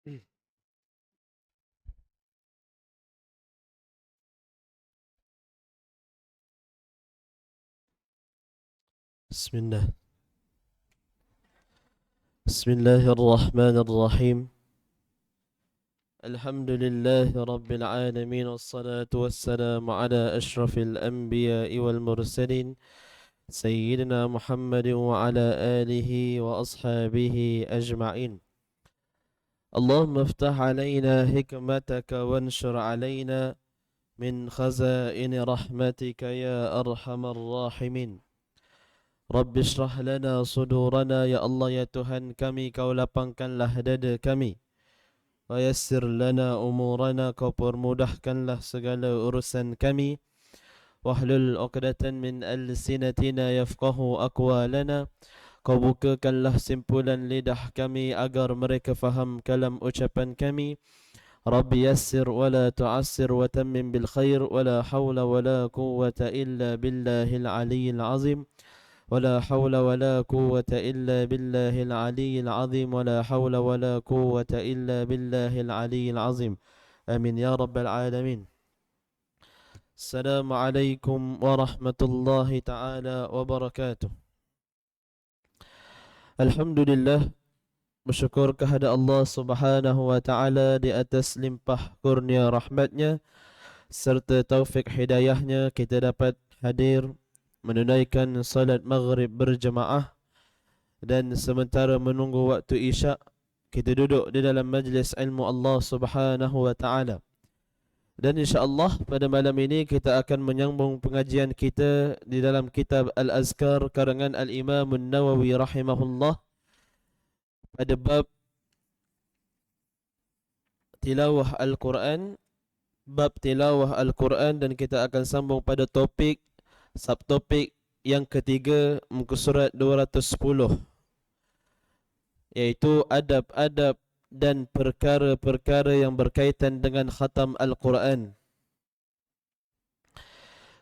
بسم الله بسم الله الرحمن الرحيم. الحمد لله رب العالمين، والصلاة والسلام على أشرف الأنبياء والمرسلين سيدنا محمد وعلى آله وأصحابه أجمعين. اللهم افتح علينا حكمتك وانشر علينا من خزائن رحمتك يا أرحم الراحمين. Rabbi syrah lana sudurana, ya Allah ya Tuhan kami, kau lapangkanlah dada kami. Wa yassir lana umurana, kau permudahkanlah segala urusan kami. Wahlul uqdatan min alsinatina yafqahu aqwalana, kau bukakanlah simpulan lidah kami agar mereka faham kalam ucapan kami. Rabbi yassir wa la tu'assir wa tammim bil khair, wa la hawla wa la quwwata illa billahil aliyyil azim. ولا حول ولا قوة إلا بالله العلي العظيم ولا حول ولا قوة إلا بالله العلي العظيم آمين يا رب العالمين. السلام عليكم ورحمة الله تعالى وبركاته. Alhamdulillah, bersyukur kehadrat Allah Subhanahu wa taala di atas limpah kurnia rahmatnya serta taufik hidayahnya, kita dapat hadir menunaikan salat maghrib berjemaah, dan sementara menunggu waktu isyak kita duduk di dalam majlis ilmu Allah Subhanahu wa taala. Dan insya-Allah pada malam ini kita akan menyambung pengajian kita di dalam kitab Al-Azkar karangan Al-Imam An-Nawawi rahimahullah pada bab tilawah Al-Quran, bab tilawah Al-Quran, dan kita akan sambung pada topik subtopik yang ketiga muka surat 210, yaitu adab-adab dan perkara-perkara yang berkaitan dengan khatam Al-Quran.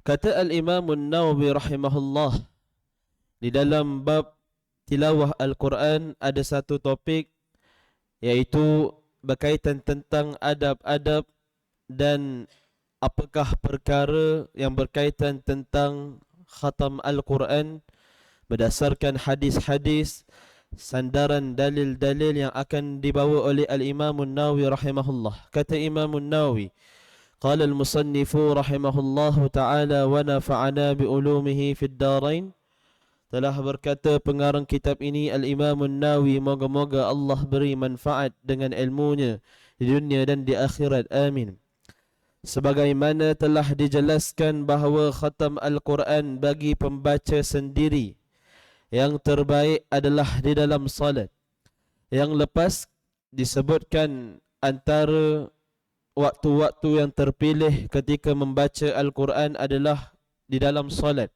Kata Al-Imam An-Nawawi rahimahullah, di dalam bab tilawah Al-Quran ada satu topik, yaitu berkaitan tentang adab-adab dan apakah perkara yang berkaitan tentang khatam Al-Quran berdasarkan hadis-hadis, sandaran dalil-dalil yang akan dibawa oleh Al-Imam An-Nawawi rahimahullah. Kata Imam An-Nawawi, qala al-musannifu rahimahullahu ta'ala wa nafa'ana bi'ulumihi fid darain. Telah berkata pengarang kitab ini Al-Imam An-Nawawi, moga-moga Allah beri manfaat dengan ilmunya di dunia dan di akhirat, amin. Sebagaimana telah dijelaskan bahawa khatam Al-Quran bagi pembaca sendiri yang terbaik adalah di dalam salat. Yang lepas disebutkan antara waktu-waktu yang terpilih ketika membaca Al-Quran adalah di dalam salat.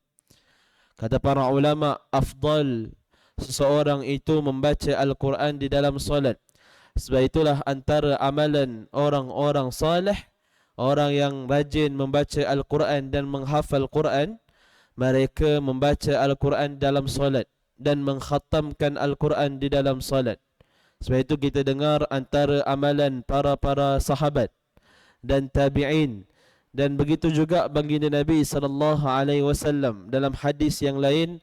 Kata para ulama, afdal seseorang itu membaca Al-Quran di dalam salat. Sebab itulah antara amalan orang-orang saleh, orang yang rajin membaca Al-Quran dan menghafal Quran, mereka membaca Al-Quran dalam salat dan mengkhatamkan Al-Quran di dalam salat. Sebab itu kita dengar antara amalan para sahabat dan tabi'in, dan begitu juga baginda Nabi SAW. Dalam hadis yang lain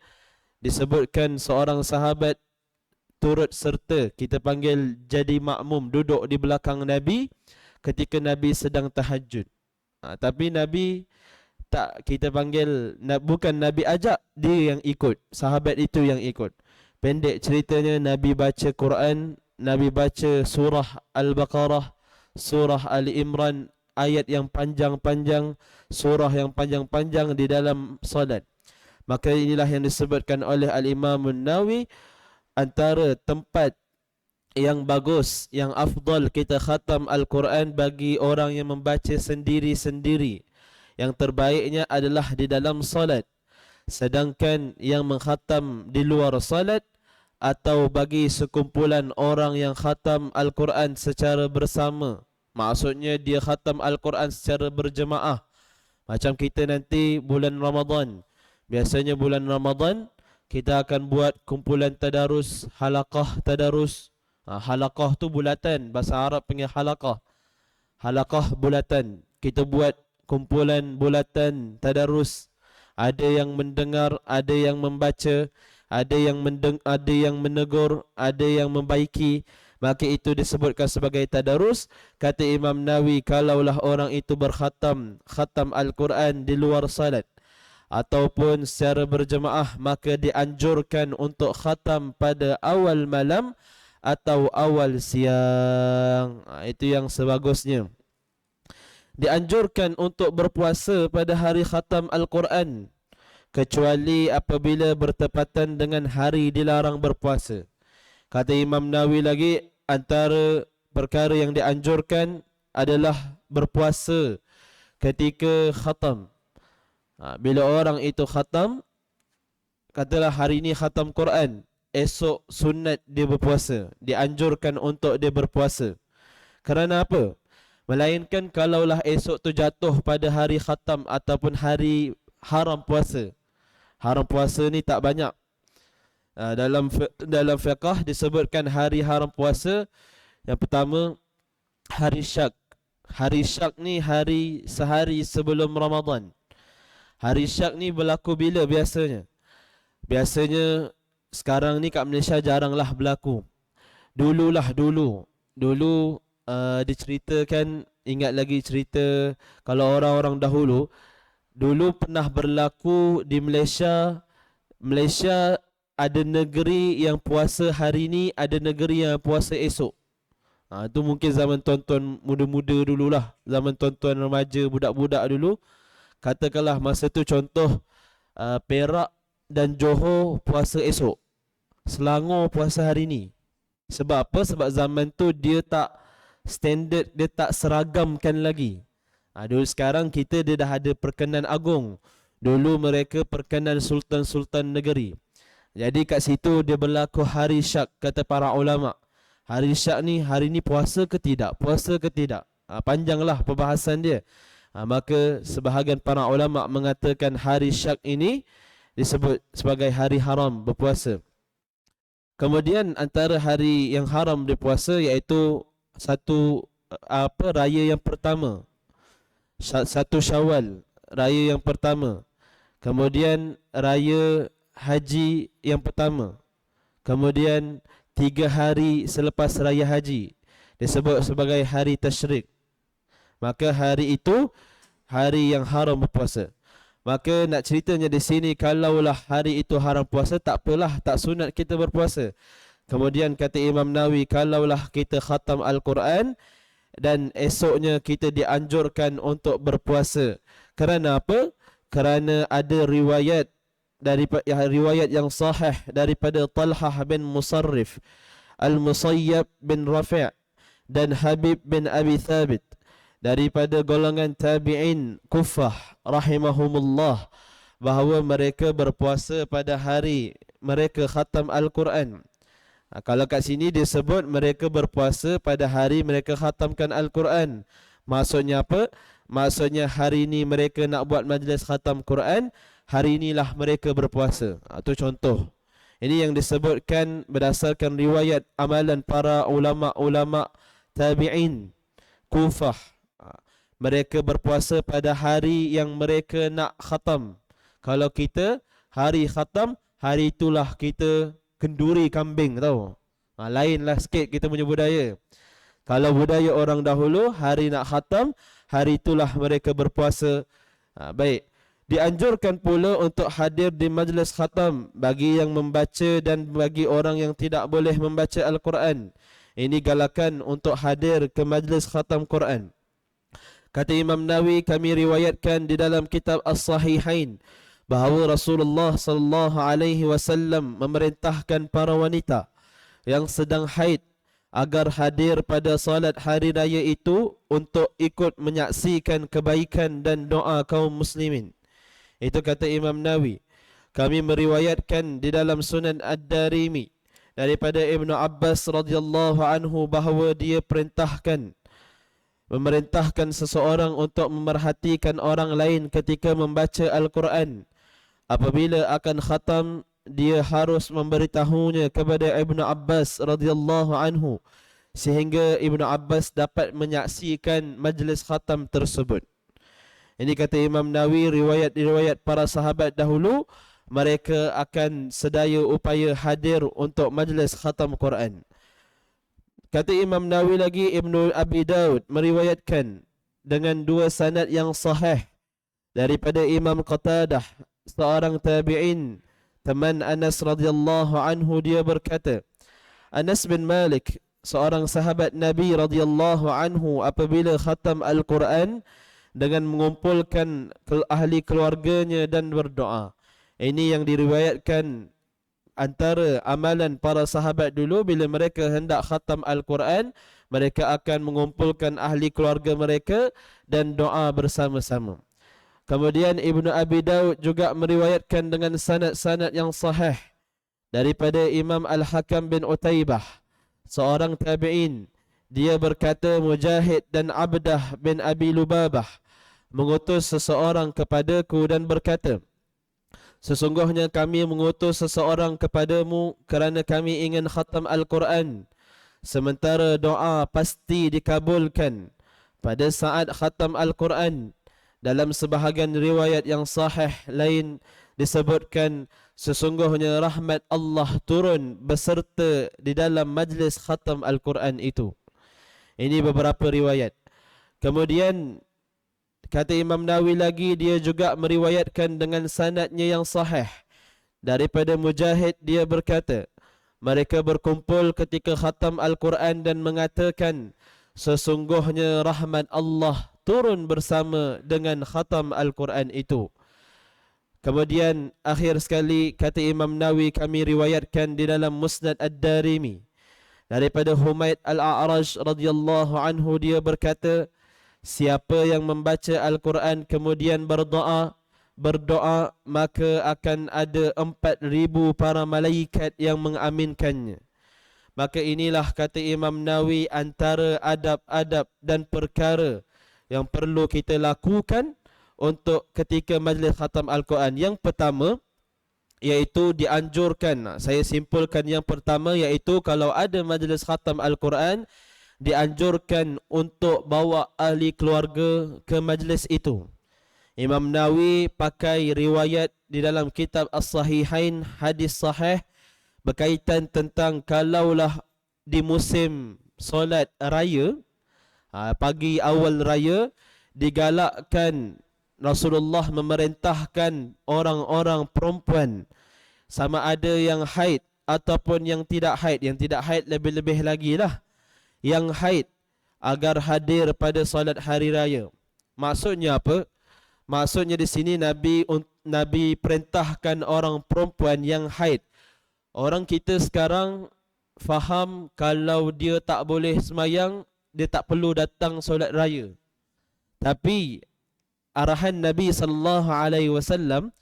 disebutkan seorang sahabat turut serta, kita panggil jadi makmum, duduk di belakang Nabi ketika Nabi sedang tahajud. Tapi Nabi tak, kita panggil, bukan Nabi ajak, dia yang ikut, sahabat itu yang ikut. Pendek ceritanya, Nabi baca Quran, Nabi baca surah Al-Baqarah, surah Ali Imran, ayat yang panjang-panjang, surah yang panjang-panjang di dalam salat. Maka inilah yang disebutkan oleh Al-Imam An-Nawawi, antara tempat yang bagus, yang afdal kita khatam Al-Quran bagi orang yang membaca sendiri-sendiri, yang terbaiknya adalah di dalam salat. Sedangkan yang mengkhatam di luar salat atau bagi sekumpulan orang yang khatam Al-Quran secara bersama, maksudnya dia khatam Al-Quran secara berjemaah. Macam kita nanti bulan Ramadan, biasanya bulan Ramadan kita akan buat kumpulan tadarus, halaqah tadarus, Halaqah tu bulatan, bahasa Arab panggil halaqah. Halaqah bulatan. Kita buat kumpulan bulatan tadarus. Ada yang mendengar, ada yang membaca, ada yang ada yang menegur, ada yang membaiki. Maka itu disebutkan sebagai tadarus. Kata Imam Nawawi, kalaulah orang itu khatam Al-Quran di luar salat ataupun secara berjemaah, maka dianjurkan untuk khatam pada awal malam atau awal siang. Itu yang sebagusnya. Dianjurkan untuk berpuasa pada hari khatam Al-Quran, kecuali apabila bertepatan dengan hari dilarang berpuasa. Kata Imam Nawawi lagi, antara perkara yang dianjurkan adalah berpuasa ketika khatam. Bila orang itu khatam, katalah hari ini khatam Quran, esok sunat dia berpuasa. Dianjurkan untuk dia berpuasa. Kerana apa? Melainkan kalaulah esok tu jatuh pada hari khatam ataupun hari haram puasa. Haram puasa ni tak banyak. Dalam fiqh disebutkan hari haram puasa. Yang pertama, hari syak. Hari syak ni hari sehari sebelum Ramadan. Hari syak ni berlaku bila biasanya? Biasanya sekarang ni kat Malaysia jaranglah berlaku. Dulu diceritakan, ingat lagi cerita kalau orang-orang dahulu, dulu pernah berlaku di Malaysia. Malaysia ada negeri yang puasa hari ni, ada negeri yang puasa esok. Itu mungkin zaman tuan-tuan muda-muda dululah, zaman tuan-tuan remaja, budak-budak dulu. Katakanlah masa tu contoh, Perak dan Johor puasa esok, Selangor puasa hari ni. Sebab apa? Sebab zaman tu dia tak standard, dia tak seragamkan lagi. Dulu, sekarang kita dia dah ada perkenan agung. Dulu mereka perkenan sultan-sultan negeri. Jadi kat situ dia berlaku hari syak, kata para ulama. Hari syak ni, hari ni puasa ke tidak? Puasa ke tidak? Panjanglah perbahasan dia. Maka sebahagian para ulama mengatakan hari syak ini disebut sebagai hari haram berpuasa. Kemudian antara hari yang haram berpuasa iaitu raya yang pertama, 1 Syawal, raya yang pertama. Kemudian raya haji yang pertama. Kemudian 3 hari selepas raya haji disebut sebagai hari tasyrik. Maka hari itu hari yang haram berpuasa. Maka nak ceritanya di sini, kalaulah hari itu haram puasa, tak apalah, tak sunat kita berpuasa. Kemudian kata Imam Nawawi, kalaulah kita khatam Al-Quran dan esoknya kita dianjurkan untuk berpuasa. Kerana apa? Kerana ada riwayat yang sahih daripada Talhah bin Musarrif, Al-Musayyab bin Rafi' dan Habib bin Abi Thabit, daripada golongan tabi'in Kufah rahimahumullah, bahawa mereka berpuasa pada hari mereka khatam Al-Quran. Kalau kat sini dia sebut mereka berpuasa pada hari mereka khatamkan Al-Quran. Maksudnya apa? Maksudnya hari ini mereka nak buat majlis khatam Quran, hari inilah mereka berpuasa. Itu contoh. Ini yang disebutkan berdasarkan riwayat amalan para ulama-ulama tabi'in Kufah. Mereka berpuasa pada hari yang mereka nak khatam. Kalau kita hari khatam, hari itulah kita kenduri kambing, tahu. Lainlah sikit kita punya budaya. Kalau budaya orang dahulu, hari nak khatam, hari itulah mereka berpuasa. Baik. Dianjurkan pula untuk hadir di majlis khatam bagi yang membaca dan bagi orang yang tidak boleh membaca Al-Quran. Ini galakan untuk hadir ke majlis khatam Quran. Kata Imam Nawawi, kami riwayatkan di dalam kitab As-Sahihain bahawa Rasulullah sallallahu alaihi wasallam memerintahkan para wanita yang sedang haid agar hadir pada salat hari raya itu untuk ikut menyaksikan kebaikan dan doa kaum muslimin. Itu kata Imam Nawawi. Kami meriwayatkan di dalam Sunan Ad-Darimi daripada Ibnu Abbas radhiyallahu anhu bahawa dia memerintahkan seseorang untuk memerhatikan orang lain ketika membaca Al-Quran. Apabila akan khatam, dia harus memberitahunya kepada Ibnu Abbas radhiyallahu anhu, sehingga Ibnu Abbas dapat menyaksikan majlis khatam tersebut. Ini kata Imam Nawawi, riwayat para sahabat dahulu, mereka akan sedaya upaya hadir untuk majlis khatam Quran. Kata Imam Nawawi lagi, Ibnu Abi Daud meriwayatkan dengan dua sanad yang sahih daripada Imam Qatadah, seorang tabi'in, teman Anas radhiyallahu anhu, dia berkata, Anas bin Malik, seorang sahabat Nabi radhiyallahu anhu, apabila khatam Al-Quran dengan mengumpulkan ahli keluarganya dan berdoa. Ini yang diriwayatkan antara amalan para sahabat dulu, bila mereka hendak khatam Al-Quran, mereka akan mengumpulkan ahli keluarga mereka dan doa bersama-sama. Kemudian Ibnu Abi Daud juga meriwayatkan dengan sanad-sanad yang sahih daripada Imam Al-Hakam bin Utaibah, seorang tabi'in. Dia berkata, Mujahid dan Abdah bin Abi Lubabah mengutus seseorang kepadaku dan berkata, sesungguhnya kami mengutus seseorang kepadamu kerana kami ingin khatam Al-Quran, sementara doa pasti dikabulkan pada saat khatam Al-Quran. Dalam sebahagian riwayat yang sahih lain disebutkan, sesungguhnya rahmat Allah turun beserta di dalam majlis khatam Al-Quran itu. Ini beberapa riwayat. Kemudian kata Imam Nawawi lagi, dia juga meriwayatkan dengan sanadnya yang sahih daripada Mujahid. Dia berkata, mereka berkumpul ketika khatam Al-Quran dan mengatakan, sesungguhnya rahmat Allah turun bersama dengan khatam Al-Quran itu. Kemudian akhir sekali kata Imam Nawawi, kami riwayatkan di dalam Musnad Ad-Darimi daripada Humaid Al-A'raj radhiyallahu anhu, dia berkata, siapa yang membaca Al-Quran kemudian berdoa, maka akan ada 4,000 para malaikat yang mengaminkannya. Maka inilah kata Imam Nawawi antara adab-adab dan perkara yang perlu kita lakukan untuk ketika majlis khatam Al-Quran. Yang pertama, iaitu dianjurkan, saya simpulkan yang pertama, iaitu kalau ada majlis khatam Al-Quran, dianjurkan untuk bawa ahli keluarga ke majlis itu. Imam Nawawi pakai riwayat di dalam kitab As-Sahihain, hadis sahih berkaitan tentang kalaulah di musim solat raya, pagi awal raya, digalakkan Rasulullah memerintahkan orang-orang perempuan, sama ada yang haid ataupun yang tidak haid. Yang tidak haid lebih-lebih lagi lah, yang haid, agar hadir pada solat hari raya. Maksudnya apa? Maksudnya di sini Nabi perintahkan orang perempuan yang haid. Orang kita sekarang faham kalau dia tak boleh semayang, dia tak perlu datang solat raya. Tapi arahan Nabi SAW,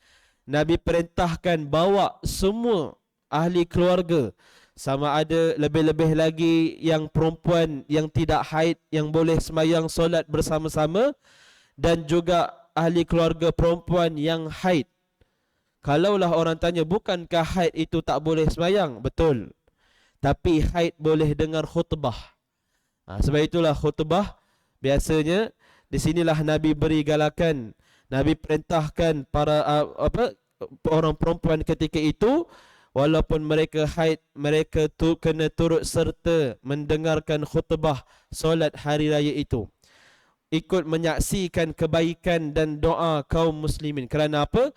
Nabi perintahkan bawa semua ahli keluarga, sama ada lebih-lebih lagi yang perempuan yang tidak haid, yang boleh semayang solat bersama-sama, dan juga ahli keluarga perempuan yang haid. Kalaulah orang tanya, bukankah haid itu tak boleh semayang? Betul. Tapi haid boleh dengar khutbah. Sebab itulah khutbah biasanya di sinilah Nabi beri galakan. Nabi perintahkan para orang perempuan ketika itu, walaupun mereka haid, mereka kena turut serta mendengarkan khutbah solat hari raya itu, ikut menyaksikan kebaikan dan doa kaum muslimin. Kerana apa?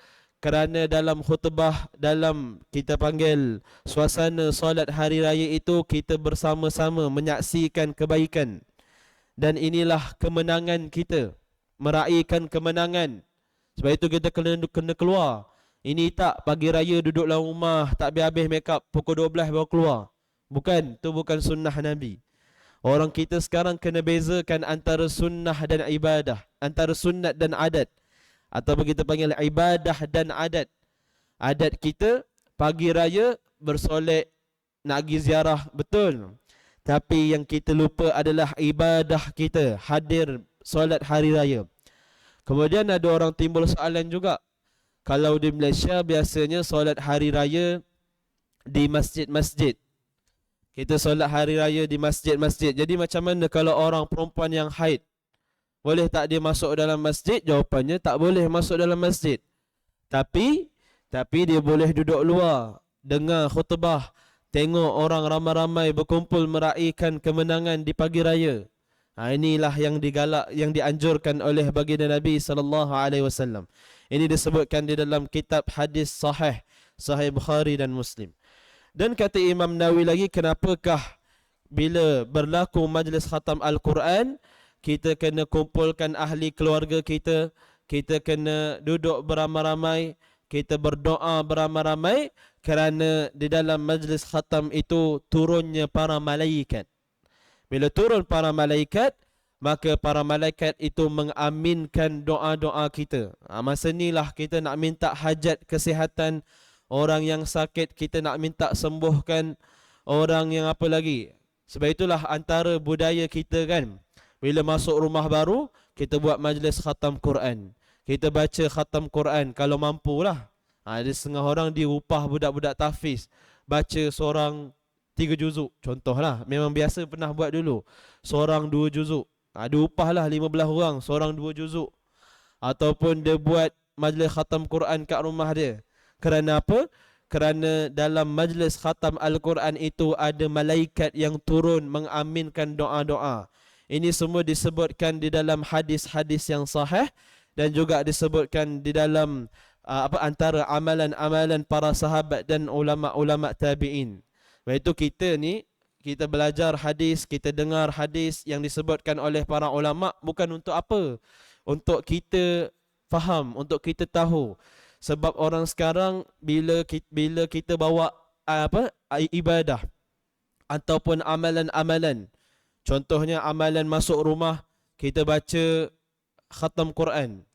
Kerana dalam khutbah, dalam kita panggil suasana solat hari raya itu, kita bersama-sama menyaksikan kebaikan. Dan inilah kemenangan kita, meraihkan kemenangan. Sebab itu kita kena keluar. Ini tak pagi raya duduk dalam rumah, tak habis-habis make up, pukul 12 baru keluar. Bukan, itu bukan sunnah Nabi. Orang kita sekarang kena bezakan antara sunnah dan ibadah, antara sunnat dan adat, atau kita panggil ibadah dan adat. Adat kita pagi raya bersolek, nak pergi ziarah, betul. Tapi yang kita lupa adalah ibadah kita, hadir solat hari raya. Kemudian ada orang timbul soalan juga, Kalau di Malaysia biasanya solat hari raya di masjid-masjid. Kita solat hari raya di masjid-masjid. Jadi macam mana kalau orang perempuan yang haid, boleh tak dia masuk dalam masjid? Jawapannya tak boleh masuk dalam masjid. Tapi dia boleh duduk luar, dengar khutbah, tengok orang ramai-ramai berkumpul meraihkan kemenangan di pagi raya. Inilah yang digalak, yang dianjurkan oleh baginda Nabi sallallahu alaihi wasallam. Ini disebutkan di dalam kitab hadis Sahih Bukhari dan Muslim. Dan kata Imam Nawawi lagi, kenapakah bila berlaku majlis khatam Al-Quran, kita kena kumpulkan ahli keluarga kita, kita kena duduk beramai-ramai, kita berdoa beramai-ramai, kerana di dalam majlis khatam itu turunnya para malaikat. Bila turun para malaikat, maka para malaikat itu mengaminkan doa-doa kita. Masa inilah kita nak minta hajat kesihatan orang yang sakit, kita nak minta sembuhkan orang yang apa lagi. Sebab itulah antara budaya kita kan, bila masuk rumah baru, kita buat majlis khatam Quran. Kita baca khatam Quran kalau mampulah. Ada setengah orang dia upah budak-budak tahfiz, baca seorang 3 juzuk contohlah. Memang biasa pernah buat dulu. Seorang 2 juzuk. Ada upahlah 15 orang, seorang 2 juzuk. Ataupun dia buat majlis khatam Quran kat rumah dia. Kerana apa? Kerana dalam majlis khatam Al-Quran itu ada malaikat yang turun mengaminkan doa-doa. Ini semua disebutkan di dalam hadis-hadis yang sahih dan juga disebutkan di dalam antara amalan-amalan para sahabat dan ulama-ulama tabi'in. Sebab itu kita belajar hadis, kita dengar hadis yang disebutkan oleh para ulama bukan untuk apa? Untuk kita faham, untuk kita tahu. Sebab orang sekarang bila kita bawa ibadah ataupun amalan-amalan, contohnya amalan masuk rumah, kita baca khatam Quran.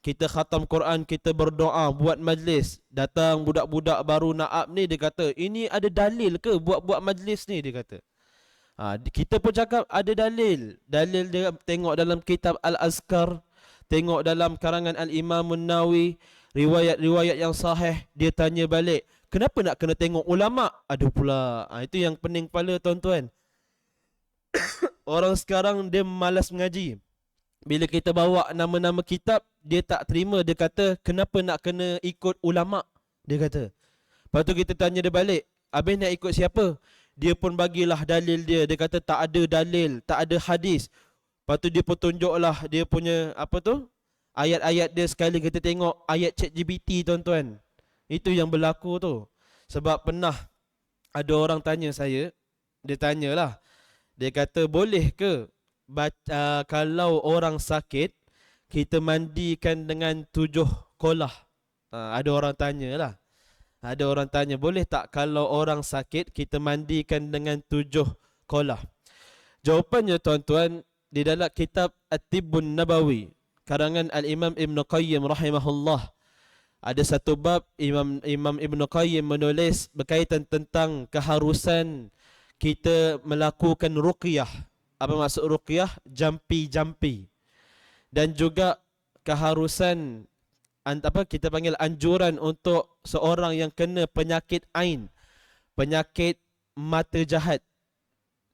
Kita khatam Quran, kita berdoa, buat majlis. Datang budak-budak baru naab ni, dia kata, ini ada dalil ke buat majlis ni, dia kata. Kita pun cakap ada dalil. Dalil dia tengok dalam kitab Al-Azkar, tengok dalam karangan Al-Imam Nawawi, riwayat-riwayat yang sahih. Dia tanya balik, kenapa nak kena tengok ulama? Ada pula. Itu yang pening kepala tuan-tuan. Orang sekarang dia malas mengaji. Bila kita bawa nama-nama kitab, dia tak terima. Dia kata, kenapa nak kena ikut ulama? Dia kata. Lepas tu kita tanya dia balik, habis nak ikut siapa? Dia pun bagilah dalil dia. Dia kata tak ada dalil, tak ada hadis. Lepas tu dia pun tunjuklah dia punya ayat-ayat dia. Sekali kita tengok ayat ChatGPT tuan-tuan. Itu yang berlaku tu. Sebab pernah ada orang tanya saya, dia tanyalah, dia kata boleh ke kalau orang sakit kita mandikan dengan 7 kolah? Ada orang tanyalah. Ada orang tanya, boleh tak kalau orang sakit kita mandikan dengan 7 kolah? Jawapannya tuan-tuan, di dalam kitab At-Tibbun Nabawi karangan Al-Imam Ibn Qayyim rahimahullah, ada satu bab Imam Ibn Qayyim menulis berkaitan tentang keharusan kita melakukan ruqyah. Apa maksud ruqyah? Jampi-jampi. Dan juga keharusan kita panggil anjuran untuk seorang yang kena penyakit ain, penyakit mata jahat,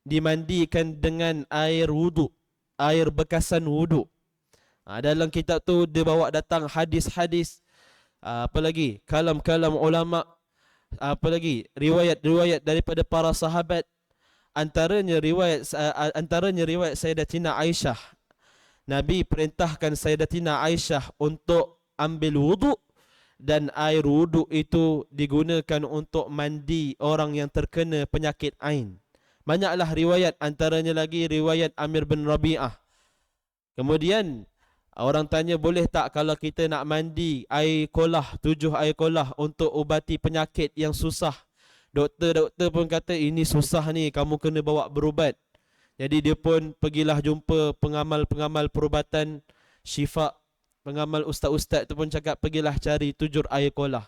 dimandikan dengan air wudu, air bekasan wudu. Dalam kitab tu dia bawa datang hadis-hadis, apa lagi, kalam-kalam ulama, apa lagi, riwayat-riwayat daripada para sahabat. Antaranya riwayat Sayyidatina Aisyah. Nabi perintahkan Sayyidatina Aisyah untuk ambil wudu, dan air wudu itu digunakan untuk mandi orang yang terkena penyakit ain. Banyaklah riwayat, antaranya lagi riwayat Amir bin Rabi'ah. Kemudian orang tanya, boleh tak kalau kita nak mandi air kolah, 7 air kolah untuk ubati penyakit yang susah? Doktor pun kata ini susah ni, kamu kena bawa berubat. Jadi dia pun pergilah jumpa pengamal-pengamal perubatan syifa, pengamal ustaz-ustaz tu pun cakap pergilah cari 7 air kolah.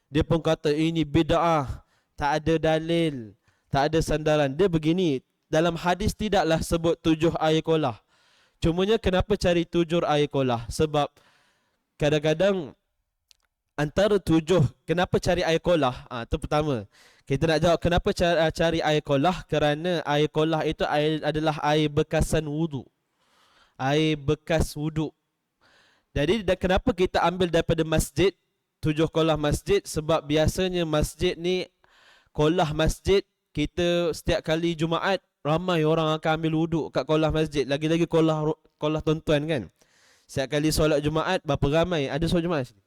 Dia pun kata ini bid'ah, tak ada dalil, tak ada sandaran. Dia begini, dalam hadis tidaklah sebut 7 air kolah. Cumanya kenapa cari 7 air kolah? Sebab kadang-kadang antara 7, kenapa cari air kolah? Itu pertama. Kita nak jawab kenapa cari air kolah, kerana air kolah itu adalah air bekasan wudu. Air bekas wudu. Jadi kenapa kita ambil daripada masjid, 7 kolah masjid? Sebab biasanya masjid ni, kolah masjid, kita setiap kali Jumaat ramai orang akan ambil wuduk kat kolah masjid. Lagi-lagi kolah tuan-tuan kan. Setiap kali solat Jumaat, berapa ramai? Ada solat Jumaat sini?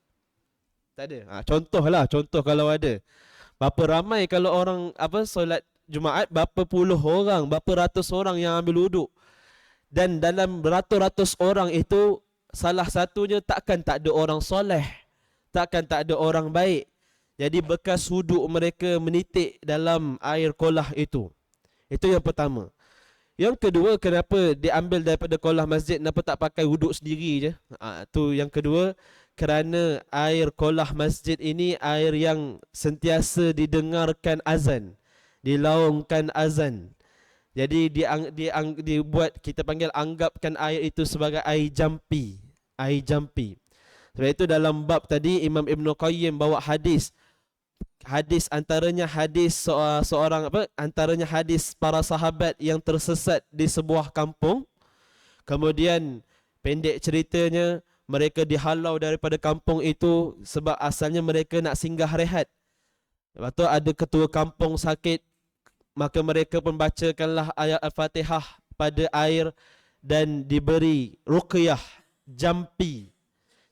Tak ada. Contoh kalau ada. Berapa ramai kalau orang solat Jumaat, berapa puluh orang, berapa ratus orang yang ambil wuduk. Dan dalam ratus-ratus orang itu, salah satunya takkan tak ada orang soleh, takkan tak ada orang baik. Jadi bekas wuduk mereka menitik dalam air kolah itu. Itu yang pertama. Yang kedua, kenapa diambil daripada kolah masjid, kenapa tak pakai wuduk sendiri je? Tu yang kedua, kerana air kolah masjid ini air yang sentiasa didengarkan azan, dilaungkan azan. Jadi dibuat, kita panggil, anggapkan air itu sebagai air jampi. Air jampi. Sebab itu dalam bab tadi Imam Ibn Qayyim bawa hadis. Hadis antaranya hadis antaranya hadis para sahabat yang tersesat di sebuah kampung. Kemudian pendek ceritanya, mereka dihalau daripada kampung itu sebab asalnya mereka nak singgah rehat. Lepas tu ada ketua kampung sakit, maka mereka pun bacakanlah ayat Al-Fatihah pada air dan diberi ruqyah, jampi.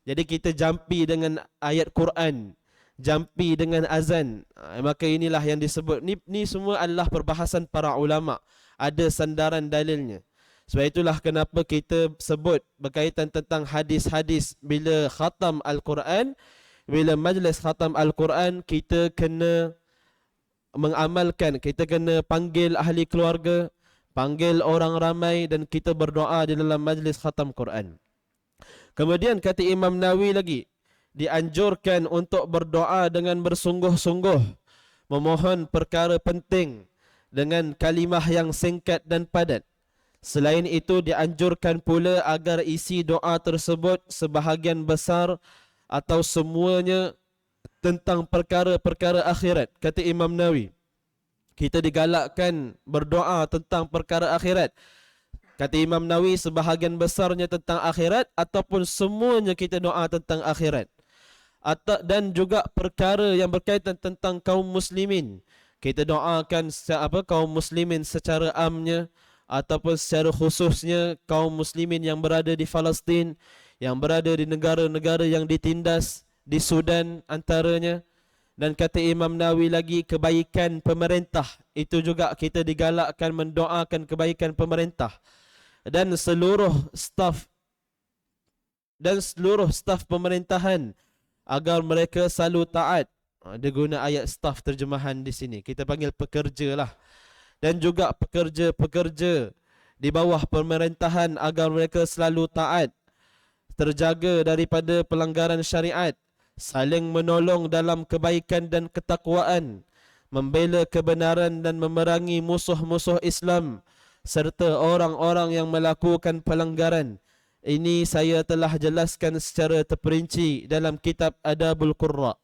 Jadi kita jampi dengan ayat Quran, jampi dengan azan. Maka inilah yang disebut. Ni semua adalah perbahasan para ulama. Ada sandaran dalilnya. Sebab itulah kenapa kita sebut berkaitan tentang hadis-hadis. Bila khatam Al-Quran, bila majlis khatam Al-Quran, kita kena mengamalkan. Kita kena panggil ahli keluarga, panggil orang ramai, dan kita berdoa di dalam majlis khatam Quran. Kemudian kata Imam Nawawi lagi, dianjurkan untuk berdoa dengan bersungguh-sungguh, memohon perkara penting dengan kalimah yang singkat dan padat. Selain itu, dianjurkan pula agar isi doa tersebut sebahagian besar atau semuanya tentang perkara-perkara akhirat. Kata Imam Nawawi, kita digalakkan berdoa tentang perkara akhirat. Kata Imam Nawawi, sebahagian besarnya tentang akhirat ataupun semuanya kita doa tentang akhirat. Dan juga perkara yang berkaitan tentang kaum muslimin. Kita doakan kaum muslimin secara amnya ataupun secara khususnya kaum muslimin yang berada di Palestin, yang berada di negara-negara yang ditindas, di Sudan antaranya. Dan kata Imam Nawawi lagi, kebaikan pemerintah, itu juga kita digalakkan mendoakan kebaikan pemerintah dan seluruh staf pemerintahan agar mereka selalu taat. Dia guna ayat staf terjemahan di sini. Kita panggil pekerja lah. Dan juga pekerja-pekerja di bawah pemerintahan agar mereka selalu taat, terjaga daripada pelanggaran syariat, saling menolong dalam kebaikan dan ketakwaan, membela kebenaran dan memerangi musuh-musuh Islam serta orang-orang yang melakukan pelanggaran. Ini saya telah jelaskan secara terperinci dalam kitab Adabul Qurra.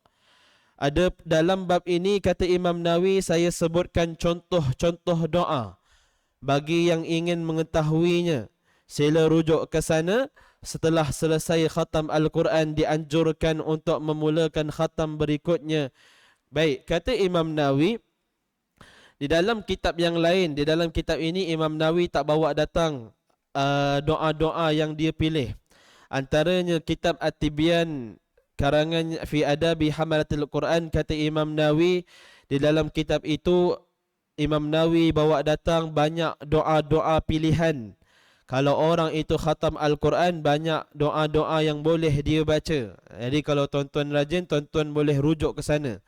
Ada dalam bab ini, kata Imam Nawawi, saya sebutkan contoh-contoh doa. Bagi yang ingin mengetahuinya, sila rujuk ke sana. Setelah selesai khatam Al-Quran, dianjurkan untuk memulakan khatam berikutnya. Baik, kata Imam Nawawi, di dalam kitab yang lain, di dalam kitab ini Imam Nawawi tak bawa datang doa-doa yang dia pilih. Antaranya kitab At-Tibyan karangan fi adabi hamalatil Quran, kata Imam Nawawi, di dalam kitab itu Imam Nawawi bawa datang banyak doa-doa pilihan. Kalau orang itu khatam Al-Quran, banyak doa-doa yang boleh dia baca. Jadi kalau tuan-tuan rajin, tuan-tuan boleh rujuk ke sana.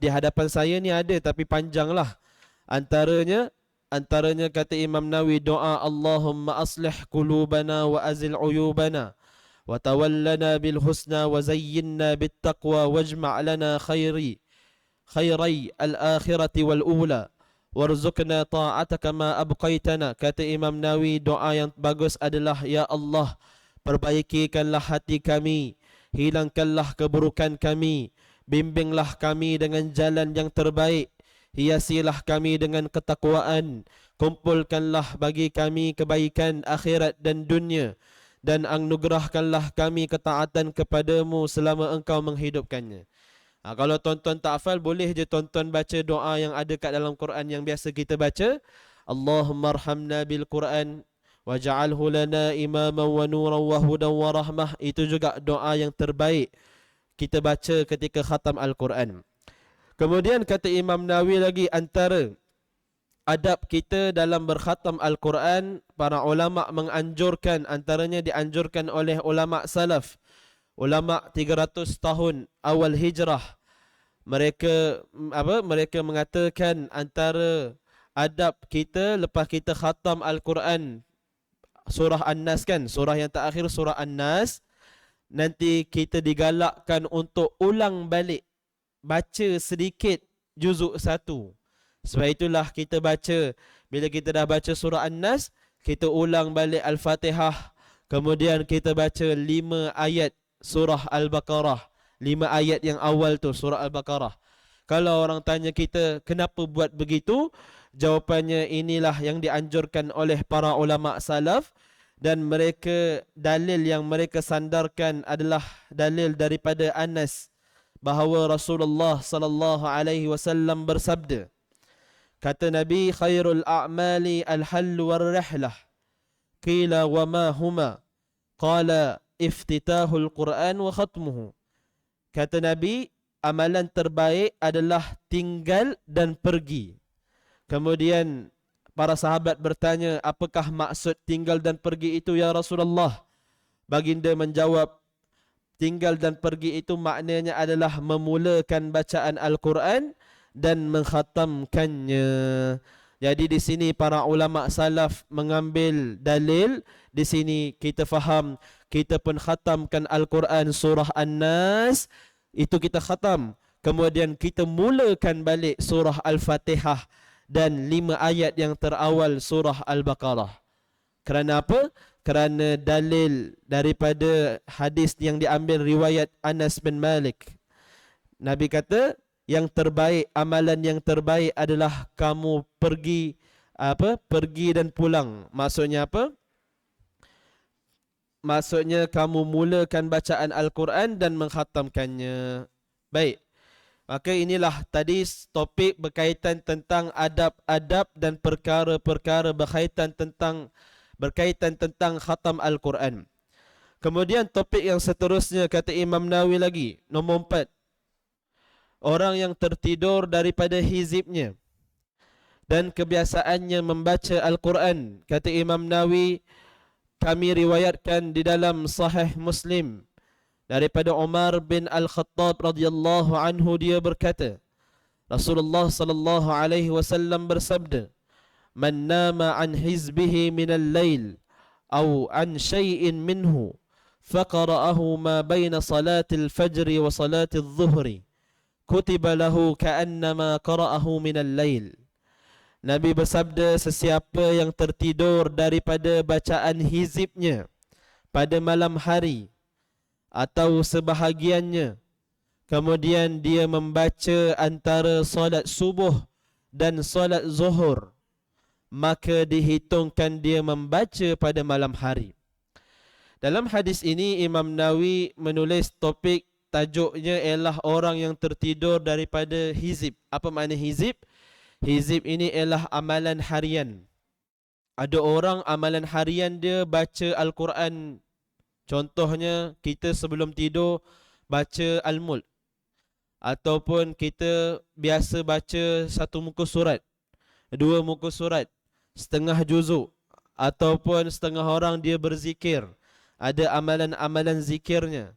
Di hadapan saya ni ada, tapi panjanglah. Antaranya kata Imam Nawawi, doa Allahumma aslih qulubana wa azil uyubana wa tawallana bil husna wa zayyinna bit taqwa wajma' lana khairai al-akhirati wal ula warzuqna ta'ataka ma abqaitana. Kata Imam Nawawi, doa yang bagus adalah, ya Allah, perbaikikanlah hati kami, hilangkanlah keburukan kami, bimbinglah kami dengan jalan yang terbaik, hiasilah kami dengan ketakwaan, kumpulkanlah bagi kami kebaikan akhirat dan dunia, dan anugerahkanlah kami ketaatan kepadamu selama engkau menghidupkannya. Kalau tuan-tuan tak hafal, boleh je tuan-tuan baca doa yang ada kat dalam Quran yang biasa kita baca. Allahumma arhamna bil Quran waj'alhu lana imaman wa nuran wa hudan wa rahmah. Itu juga doa yang terbaik kita baca ketika khatam Al-Quran. Kemudian kata Imam Nawawi lagi, antara adab kita dalam berkhatam Al-Quran, para ulama menganjurkan, antaranya dianjurkan oleh ulama salaf, ulama 300 tahun awal hijrah. Mereka mengatakan antara adab kita lepas kita khatam Al-Quran surah An-Nas, kan, surah yang terakhir surah An-Nas, nanti kita digalakkan untuk ulang balik baca sedikit juzuk 1. Sebab itulah kita baca, bila kita dah baca surah An-Nas, kita ulang balik Al-Fatihah, kemudian kita baca 5 ayat surah Al-Baqarah, 5 ayat yang awal tu surah Al-Baqarah. Kalau orang tanya kita kenapa buat begitu, jawapannya inilah yang dianjurkan oleh para ulama salaf, dan mereka, dalil yang mereka sandarkan adalah dalil daripada Anas bahawa Rasulullah sallallahu alaihi wasallam bersabda, kata Nabi, khairul a'mali al-hall war-rihlah, qila wa ma huma, qala iftitahul Quran wa khatmuhu. Kata Nabi, amalan terbaik adalah tinggal dan pergi. Kemudian para sahabat bertanya, apakah maksud tinggal dan pergi itu ya Rasulullah? Baginda menjawab, tinggal dan pergi itu maknanya adalah memulakan bacaan Al-Quran dan mengkhatamkannya. Jadi di sini para ulama salaf mengambil dalil. Di sini kita faham, kita pun khatamkan Al-Quran surah An-Nas, itu kita khatam. Kemudian kita mulakan balik surah Al-Fatihah dan 5 ayat yang terawal surah Al-Baqarah. Kerana apa? Kerana dalil daripada hadis yang diambil riwayat Anas bin Malik. Nabi kata, yang terbaik, amalan yang terbaik adalah kamu pergi dan pulang. Maksudnya apa? Maksudnya kamu mulakan bacaan Al-Quran dan mengkhatamkannya. Baik. Maka inilah tadi topik berkaitan tentang adab-adab dan perkara-perkara berkaitan tentang khatam Al-Quran. Kemudian topik yang seterusnya kata Imam Nawawi lagi, nombor 4. Orang yang tertidur daripada hizibnya dan kebiasaannya membaca Al-Quran. Kata Imam Nawawi, kami riwayatkan di dalam Sahih Muslim daripada Umar bin Al-Khattab radhiyallahu anhu, dia berkata, Rasulullah sallallahu alaihi wasallam bersabda, "Man nama an hizbihi min al-lail aw an shay'in minhu faqara'ahu ma baina salatil fajri wa salatil dhuhri kutiba lahu ka'annama qara'ahu min al-lail." Nabi bersabda, sesiapa yang tertidur daripada bacaan hizibnya pada malam hari atau sebahagiannya, kemudian dia membaca antara solat subuh dan solat zuhur, maka dihitungkan dia membaca pada malam hari. Dalam hadis ini Imam Nawawi menulis topik, tajuknya ialah orang yang tertidur daripada hizib. Apa makna hizib? Hizib ini ialah amalan harian. Ada orang amalan harian dia baca Al-Quran. Contohnya kita sebelum tidur baca Al-Mulk, ataupun kita biasa baca 1 muka surat, 2 muka surat, setengah juzuk, ataupun setengah orang dia berzikir. Ada amalan-amalan zikirnya.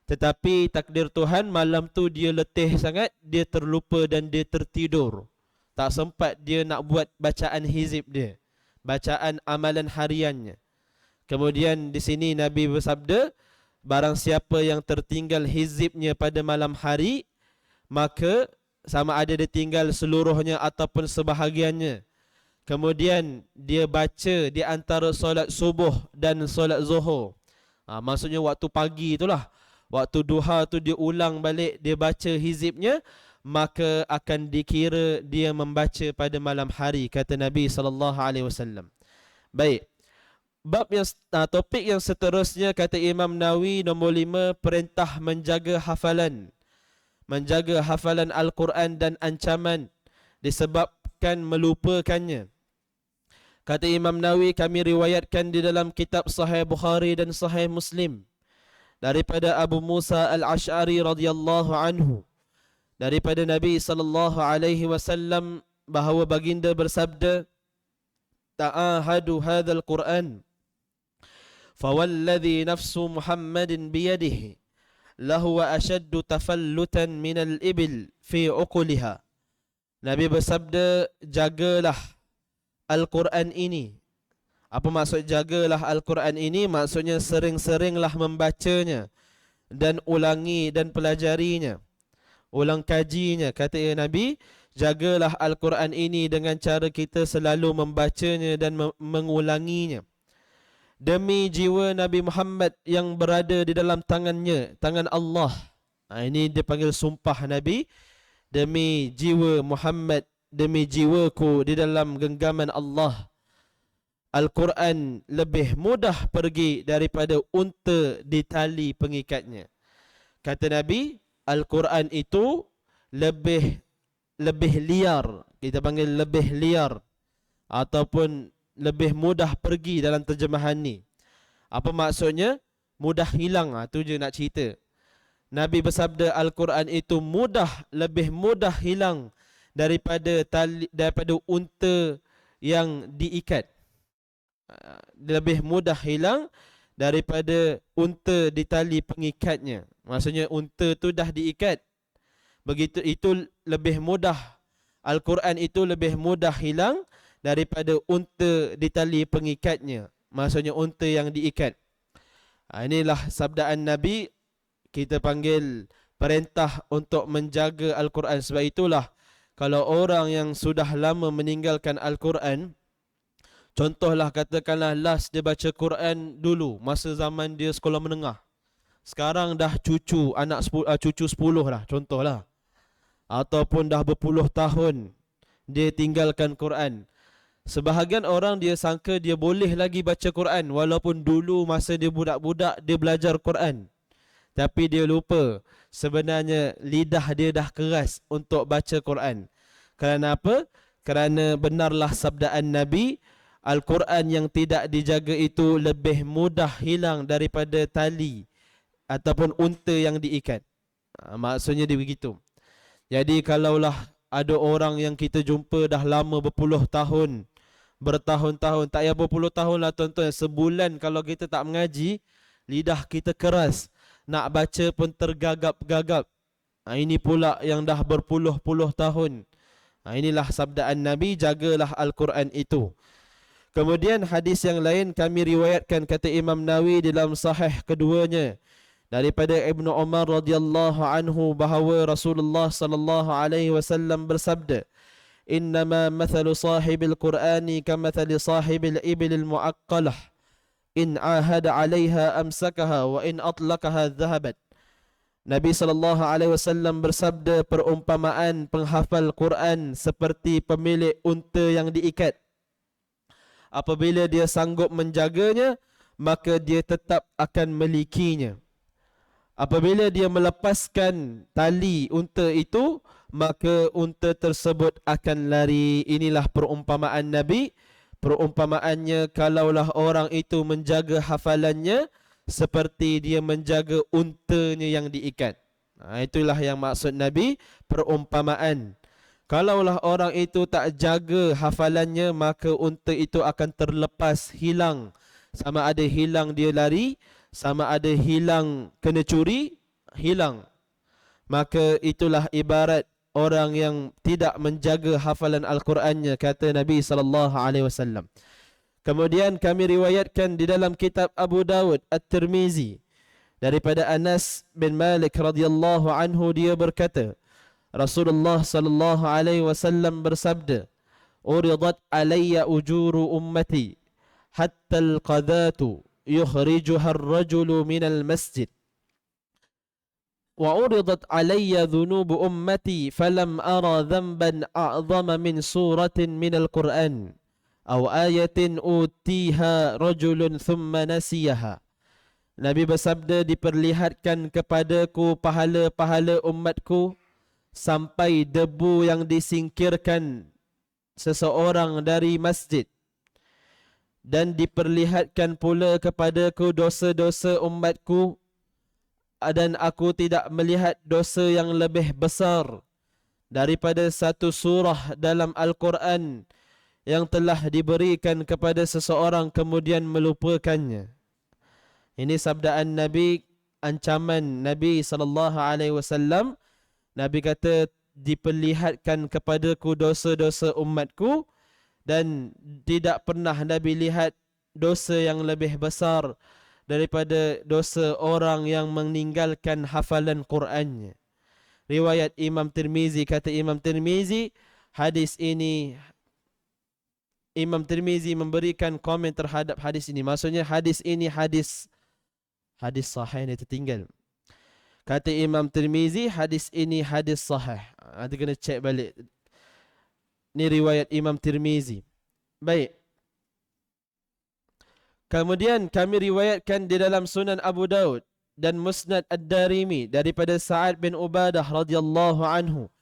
Tetapi takdir Tuhan, malam tu dia letih sangat, dia terlupa dan dia tertidur. Tak sempat dia nak buat bacaan hizib dia, bacaan amalan hariannya. Kemudian di sini Nabi bersabda, barang siapa yang tertinggal hizibnya pada malam hari, maka sama ada dia tinggal seluruhnya ataupun sebahagiannya, kemudian dia baca di antara solat subuh dan solat zuhur. Maksudnya waktu pagi itulah, waktu duha tu dia ulang balik, dia baca hizibnya, maka akan dikira dia membaca pada malam hari, kata Nabi SAW. Baik. Topik yang seterusnya, kata Imam Nawawi, nombor 5, perintah menjaga hafalan. Menjaga hafalan Al-Quran dan ancaman disebabkan melupakannya. Kata Imam Nawawi, kami riwayatkan di dalam kitab Sahih Bukhari dan Sahih Muslim daripada Abu Musa Al-Ash'ari radhiyallahu anhu, daripada Nabi sallallahu alaihi wasallam, bahawa baginda bersabda, ta'ahadu hadzal Qur'an fawalladhi nafsu Muhammadin biyadihi lahu wa ashaddu tafallutan minal ibil fi uquliha. Nabi bersabda, jagalah Al-Quran ini. Apa maksud jagalah Al-Quran ini? Maksudnya sering-seringlah membacanya dan ulangi dan pelajarinya, ulang kajinya. Kata Nabi, jagalah Al-Quran ini dengan cara kita selalu membacanya dan mengulanginya. Demi jiwa Nabi Muhammad yang berada di dalam tangannya, tangan Allah. Ini dipanggil sumpah Nabi. Demi jiwa Muhammad, demi jiwaku di dalam genggaman Allah, Al-Quran lebih mudah pergi daripada unta di tali pengikatnya. Kata Nabi, Al-Quran itu lebih liar. Kita panggil lebih liar ataupun lebih mudah pergi dalam terjemahan ni. Apa maksudnya? Mudah hilang. Itu je nak cerita. Nabi bersabda, Al-Quran itu lebih mudah hilang daripada unta yang diikat. Lebih mudah hilang daripada unta di tali pengikatnya. Maksudnya unta tu dah diikat. Begitu, itu lebih mudah. Al-Quran itu lebih mudah hilang daripada unta di tali pengikatnya. Maksudnya unta yang diikat. Inilah sabdaan Nabi. Kita panggil perintah untuk menjaga Al-Quran. Sebab itulah kalau orang yang sudah lama meninggalkan Al-Quran, contohlah katakanlah last dia baca Quran dulu masa zaman dia sekolah menengah. Sekarang dah cucu 10 lah, contohlah. Ataupun dah berpuluh tahun dia tinggalkan Quran. Sebahagian orang dia sangka dia boleh lagi baca Quran walaupun dulu masa dia budak-budak dia belajar Quran. Tapi dia lupa sebenarnya lidah dia dah keras untuk baca Quran. Kerana apa? Kerana benarlah sabdaan Nabi, Al-Quran yang tidak dijaga itu lebih mudah hilang daripada tali ataupun unta yang diikat. Maksudnya dia begitu. Jadi kalaulah ada orang yang kita jumpa dah lama berpuluh tahun, bertahun-tahun, tak payah berpuluh tahun lah tuan-tuan, sebulan kalau kita tak mengaji, lidah kita keras, nak baca pun tergagap-gagap. Ini pula yang dah berpuluh-puluh tahun. Inilah sabdaan Nabi, jagalah Al-Quran itu. Kemudian hadis yang lain kami riwayatkan, kata Imam Nawawi dalam sahih keduanya, daripada Ibnu Umar radhiyallahu anhu, bahawa Rasulullah sallallahu alaihi wasallam bersabda, "Innama mathalu sahibil Qur'ani kamathali sahibil ibil muaqqalah, in ahada 'alaiha amsakaha wa in atlaqaha dhahabat." Nabi sallallahu alaihi wasallam bersabda, perumpamaan penghafal Quran seperti pemilik unta yang diikat. Apabila dia sanggup menjaganya, maka dia tetap akan milikinya. Apabila dia melepaskan tali unta itu, maka unta tersebut akan lari. Inilah perumpamaan Nabi. Perumpamaannya, kalaulah orang itu menjaga hafalannya seperti dia menjaga untanya yang diikat. Itulah yang maksud Nabi, perumpamaan. Kalaulah orang itu tak jaga hafalannya, maka unta itu akan terlepas, hilang. Sama ada hilang dia lari, sama ada hilang kena curi, hilang. Maka itulah ibarat orang yang tidak menjaga hafalan Al-Qurannya, kata Nabi SAW. Kemudian kami riwayatkan di dalam kitab Abu Dawud At-Tirmizi daripada Anas bin Malik radhiyallahu anhu, dia berkata, Rasulullah sallallahu alaihi wasallam bersabda, "Uridat alayya ujuru ummati hatta al-qadatu yukhrijuha ar-rajulu min al-masjid wa uridat alayya dhunubu ummati falam ara dhanban a'zama min suratin min al-Qur'an aw ayatin utiha rajulun thumma nasiyaha. Nabi bersabda, diperlihatkan kepadaku pahala-pahala umatku sampai debu yang disingkirkan seseorang dari masjid, dan diperlihatkan pula kepadaku dosa-dosa umatku, dan aku tidak melihat dosa yang lebih besar daripada satu surah dalam Al-Quran yang telah diberikan kepada seseorang kemudian melupakannya. Ini sabdaan Nabi, ancaman Nabi SAW. Nabi kata, diperlihatkan kepadaku dosa-dosa umatku dan tidak pernah Nabi lihat dosa yang lebih besar daripada dosa orang yang meninggalkan hafalan Qur'annya. Riwayat Imam Tirmizi, kata Imam Tirmizi, hadis ini, Imam Tirmizi memberikan komen terhadap hadis ini. Maksudnya hadis ini hadis sahih, ni tertinggal. Kata Imam Tirmizi, hadis ini hadis sahih. Nanti kena cek balik. Ni riwayat Imam Tirmizi. Baik. Kemudian kami riwayatkan di dalam Sunan Abu Daud dan Musnad Ad-Darimi daripada Sa'ad bin Ubadah radhiyallahu anhu,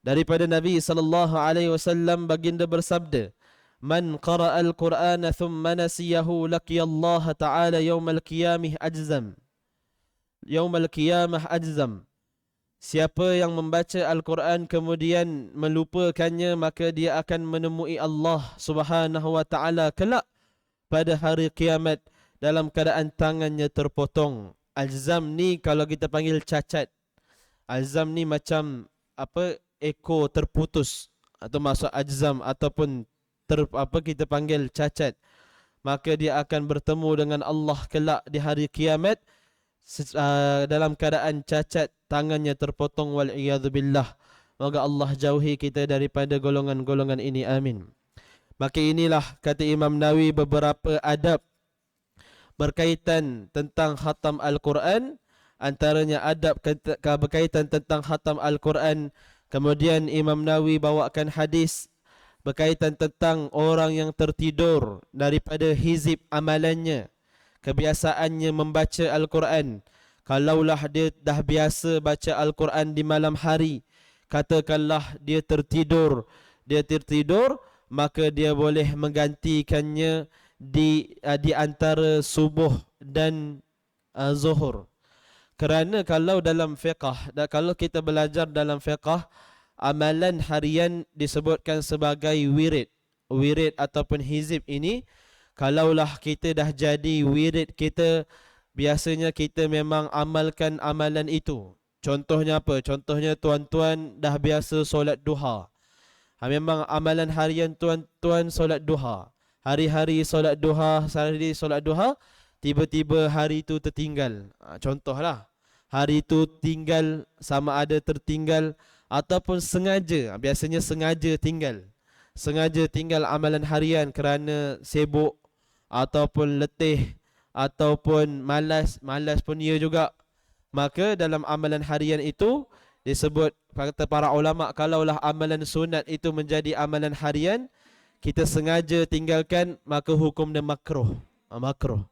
daripada Nabi SAW baginda bersabda, "Man qara'a al-Qur'ana thumma nasiyahu laqiyallaha ta'ala yawmal qiyamah ajzam." Yawmal qiyamah ajzam. Siapa yang membaca Al-Quran kemudian melupakannya, maka dia akan menemui Allah Subhanahu wa ta'ala kelak pada hari kiamat dalam keadaan tangannya terpotong. Ajzam ni kalau kita panggil cacat. Ajzam ni macam apa, ekor terputus, atau maksud ajzam ataupun kita panggil cacat. Maka dia akan bertemu dengan Allah kelak di hari kiamat dalam keadaan cacat, tangannya terpotong, wal'iyadzubillah. Moga Allah jauhi kita daripada golongan-golongan ini, amin. Maka inilah, kata Imam Nawawi, beberapa adab berkaitan tentang khatam Al-Quran. Antaranya adab berkaitan tentang khatam Al-Quran. Kemudian Imam Nawawi bawakan hadis berkaitan tentang orang yang tertidur daripada hizib amalannya, kebiasaannya membaca Al-Quran. Kalaulah dia dah biasa baca Al-Quran di malam hari, katakanlah dia tertidur, maka dia boleh menggantikannya di antara subuh dan zuhur. Kerana kalau dalam fiqh, kalau kita belajar dalam fiqh, amalan harian disebutkan sebagai wirid. Wirid ataupun hizib ini, kalaulah kita dah jadi wirid kita, biasanya kita memang amalkan amalan itu. Contohnya apa? Contohnya tuan-tuan dah biasa solat duha. Memang amalan harian tuan-tuan solat duha. Hari-hari solat duha, tiba-tiba hari itu tertinggal. Contohlah, hari itu tinggal, sama ada tertinggal ataupun sengaja. Biasanya sengaja tinggal. Sengaja tinggal amalan harian kerana sibuk ataupun letih ataupun malas pun ia juga. Maka dalam amalan harian itu disebut, kata para ulama, kalaulah amalan sunat itu menjadi amalan harian, kita sengaja tinggalkan, maka hukum dia makruh. Makruh.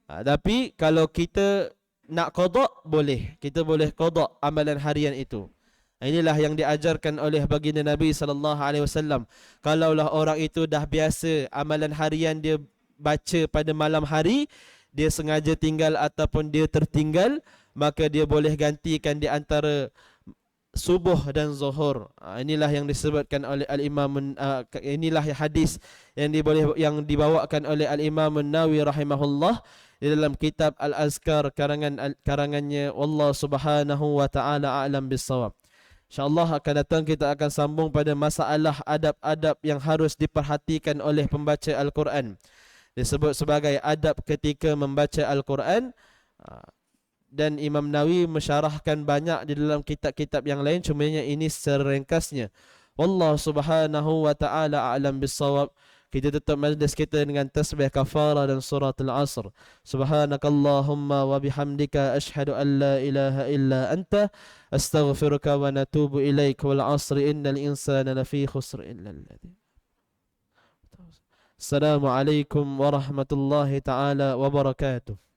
Tapi kalau kita nak qada, boleh. Kita boleh qada amalan harian itu. Inilah yang diajarkan oleh baginda Nabi SAW. Kalaulah orang itu dah biasa amalan harian dia baca pada malam hari, dia sengaja tinggal ataupun dia tertinggal, maka dia boleh gantikan di antara subuh dan zuhur. Inilah yang disebutkan oleh Al-Imam, inilah hadis yang dibawakan oleh Al-Imam Nawawi rahimahullah di dalam kitab Al-Azkar karangannya. Wallahu subhanahu wa ta'ala a'lam bissawab. InsyaAllah akan datang kita akan sambung pada masalah adab-adab yang harus diperhatikan oleh pembaca Al-Quran. Disebut sebagai adab ketika membaca Al-Quran. Dan Imam Nawawi mensyarahkan banyak di dalam kitab-kitab yang lain, cumanya ini secara ringkasnya. Wallahu subhanahu wa ta'ala a'lam bissawab. kita tutup majlis kita dengan tasbih kafarah dan surat al-asr. Subhanakallahumma wa bihamdika ashhadu an la ilaha illa anta astaghfiruka wa natubu ilaik wal asri innal insana lafi khusr illa alladhi. Assalamualaikum warahmatullahi taala wabarakatuh.